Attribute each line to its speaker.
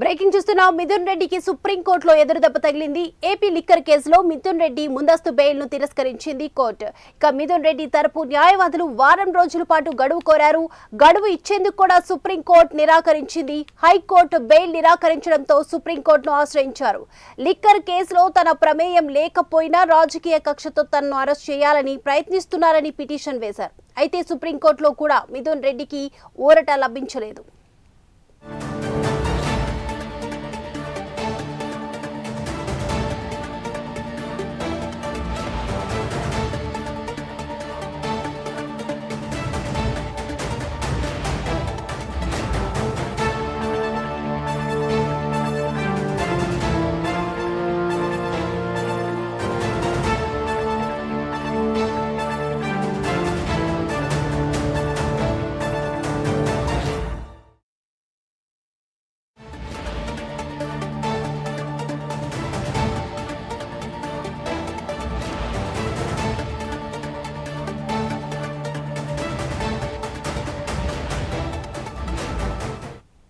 Speaker 1: Breaking చూస్తున్నాం. మిథున్ రెడ్డికి సుప్రీంకోర్టులో ఎదురుదెబ్బ తగిలింది. ఏపీ లిక్కర్ కేసులో మిథున్ రెడ్డి ముందస్తు బెయిల్ ను తిరస్కరించింది కోర్టు. ఇక మిథున్ రెడ్డి తరపు న్యాయవాదులు వారం రోజుల పాటు గడువు కోరారు. గడువు ఇచ్చేందుకు కూడా సుప్రీంకోర్టు నిరాకరించింది. హైకోర్టు బెయిల్ నిరాకరించడంతో సుప్రీంకోర్టును ఆశ్రయించారు. లిక్కర్ కేసులో తన ప్రమేయం లేకపోయినా రాజకీయ కక్షతో తనను అరెస్ట్ చేయాలని ప్రయత్నిస్తున్నారని పిటిషన్ వేశారు. అయితే సుప్రీంకోర్టులో కూడా మిథున్ రెడ్డికి ఊరట లభించలేదు.